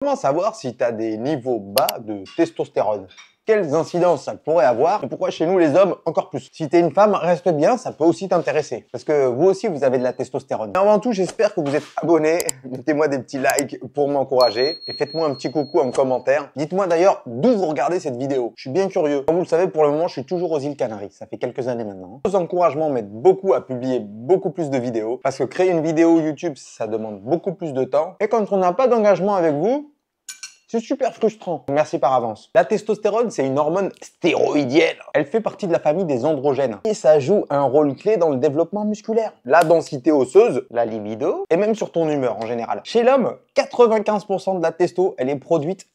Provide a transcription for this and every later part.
Comment savoir si tu as des niveaux bas de testostérone? Quelles incidences ça pourrait avoir et pourquoi chez nous les hommes encore plus? Si t'es une femme, reste bien, ça peut aussi t'intéresser parce que vous aussi vous avez de la testostérone. Mais avant tout, j'espère que vous êtes abonnés, mettez-moi des petits likes pour m'encourager et faites-moi un petit coucou en commentaire. Dites-moi d'ailleurs d'où vous regardez cette vidéo, je suis bien curieux. Comme vous le savez, pour le moment, je suis toujours aux îles Canaries, ça fait quelques années maintenant. Vos encouragements m'aident beaucoup à publier beaucoup plus de vidéos parce que créer une vidéo YouTube, ça demande beaucoup plus de temps et quand on n'a pas d'engagement avec vous, c'est super frustrant. Merci par avance. La testostérone, c'est une hormone stéroïdienne. Elle fait partie de la famille des androgènes. Et ça joue un rôle clé dans le développement musculaire, la densité osseuse, la libido, et même sur ton humeur en général. Chez l'homme, 95% de la testo, elle est produite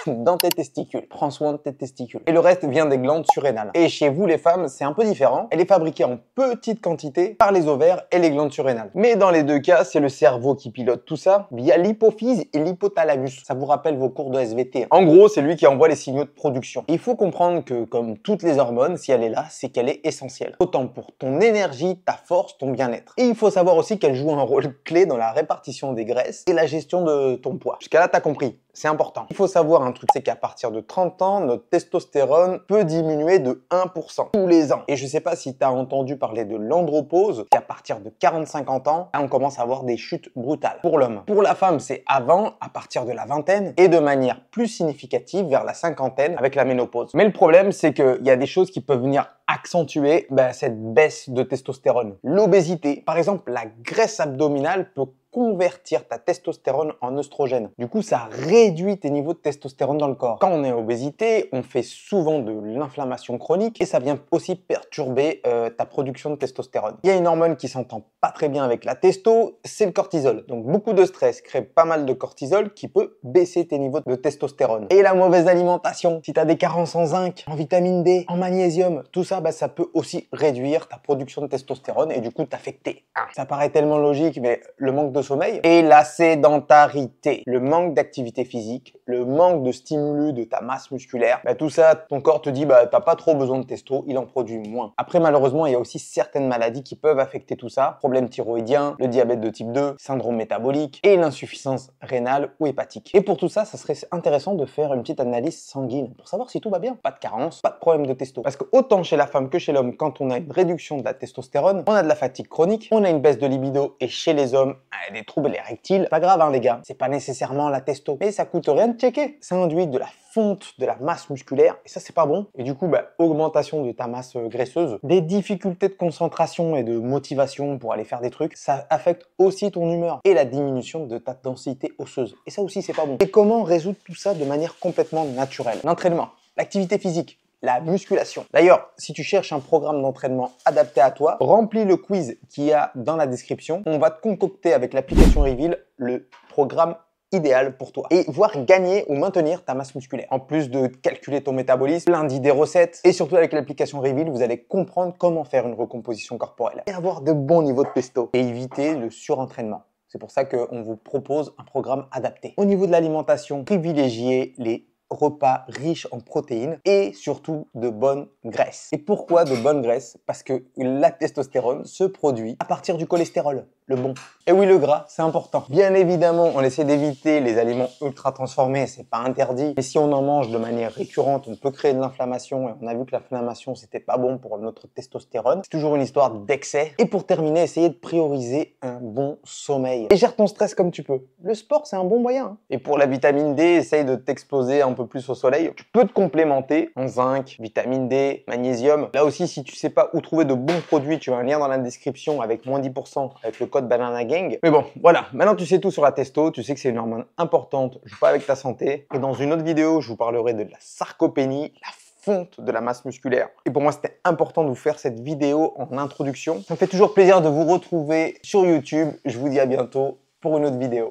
dans tes testicules. Prends soin de tes testicules. Et le reste vient des glandes surrénales. Et chez vous, les femmes, c'est un peu différent. Elle est fabriquée en petite quantité par les ovaires et les glandes surrénales. Mais dans les deux cas, c'est le cerveau qui pilote tout ça via l'hypophyse et l'hypothalamus. Ça vous rappelle vos cours de SVT. En gros, c'est lui qui envoie les signaux de production. Il faut comprendre que, comme toutes les hormones, si elle est là, c'est qu'elle est essentielle. Autant pour ton énergie, ta force, ton bien-être. Et il faut savoir aussi qu'elle joue un rôle clé dans la répartition des graisses et la gestion de ton poids. Jusqu'à là, t'as compris. C'est important. Il faut savoir un truc, c'est qu'à partir de 30 ans, notre testostérone peut diminuer de 1% tous les ans. Et je sais pas si tu as entendu parler de l'andropause, qu'à partir de 40-50 ans, là, on commence à avoir des chutes brutales pour l'homme. Pour la femme, c'est avant, à partir de la vingtaine, et de manière plus significative vers la cinquantaine avec la ménopause. Mais le problème, c'est qu'il y a des choses qui peuvent venir accentuer cette baisse de testostérone. L'obésité, par exemple, la graisse abdominale peut convertir ta testostérone en œstrogène. Du coup, ça réduit tes niveaux de testostérone dans le corps. Quand on est en obésité, on fait souvent de l'inflammation chronique et ça vient aussi perturber ta production de testostérone. Il y a une hormone qui s'entend pas très bien avec la testo, c'est le cortisol. Donc beaucoup de stress crée pas mal de cortisol qui peut baisser tes niveaux de testostérone. Et la mauvaise alimentation, si tu as des carences en zinc, en vitamine D, en magnésium, tout ça, ça peut aussi réduire ta production de testostérone et du coup t'affecter. Ça paraît tellement logique, mais le manque de sommeil et la sédentarité, le manque d'activité physique, le manque de stimulus de ta masse musculaire, tout ça, ton corps te dit t'as pas trop besoin de testo, il en produit moins. Après, malheureusement, il y a aussi certaines maladies qui peuvent affecter tout ça, problème thyroïdien, le diabète de type 2, syndrome métabolique et l'insuffisance rénale ou hépatique. Et pour tout ça, ça serait intéressant de faire une petite analyse sanguine pour savoir si tout va bien. Pas de carence, pas de problème de testo. Parce que autant chez la femme que chez l'homme, quand on a une réduction de la testostérone, on a de la fatigue chronique, on a une baisse de libido et chez les hommes, des troubles érectiles. Pas grave les gars, c'est pas nécessairement la testo, mais ça coûte rien de checker. Ça induit de la fonte de la masse musculaire et ça c'est pas bon. Et du coup augmentation de ta masse graisseuse, des difficultés de concentration et de motivation pour aller faire des trucs, ça affecte aussi ton humeur et la diminution de ta densité osseuse. Et ça aussi c'est pas bon. Et comment résoudre tout ça de manière complètement naturelle? L'entraînement, l'activité physique, la musculation. D'ailleurs, si tu cherches un programme d'entraînement adapté à toi, remplis le quiz qu'il y a dans la description. On va te concocter avec l'application Reveal le programme idéal pour toi et voir gagner ou maintenir ta masse musculaire. En plus de calculer ton métabolisme, plein d'idées recettes et surtout avec l'application Reveal, vous allez comprendre comment faire une recomposition corporelle et avoir de bons niveaux de testo et éviter le surentraînement. C'est pour ça qu'on vous propose un programme adapté. Au niveau de l'alimentation, privilégiez les repas riches en protéines et surtout de bonnes graisses. Et pourquoi de bonnes graisses? Parce que la testostérone se produit à partir du cholestérol, le bon. Et oui, le gras, c'est important. Bien évidemment, on essaie d'éviter les aliments ultra transformés, c'est pas interdit. Mais si on en mange de manière récurrente, on peut créer de l'inflammation et on a vu que l'inflammation, c'était pas bon pour notre testostérone. C'est toujours une histoire d'excès. Et pour terminer, essayez de prioriser un bon sommeil. Et gère ton stress comme tu peux. Le sport, c'est un bon moyen. Et pour la vitamine D, essaye de t'exposer un peu plus au soleil. Tu peux te complémenter en zinc, vitamine D, magnésium. Là aussi, si tu sais pas où trouver de bons produits, tu as un lien dans la description avec moins 10% avec le code BANANAGANG. Mais bon, voilà. Maintenant, tu sais tout sur la testo. Tu sais que c'est une hormone importante. Joue pas avec ta santé. Et dans une autre vidéo, je vous parlerai de la sarcopénie, la fonte de la masse musculaire. Et pour moi, c'était important de vous faire cette vidéo en introduction. Ça me fait toujours plaisir de vous retrouver sur YouTube. Je vous dis à bientôt pour une autre vidéo.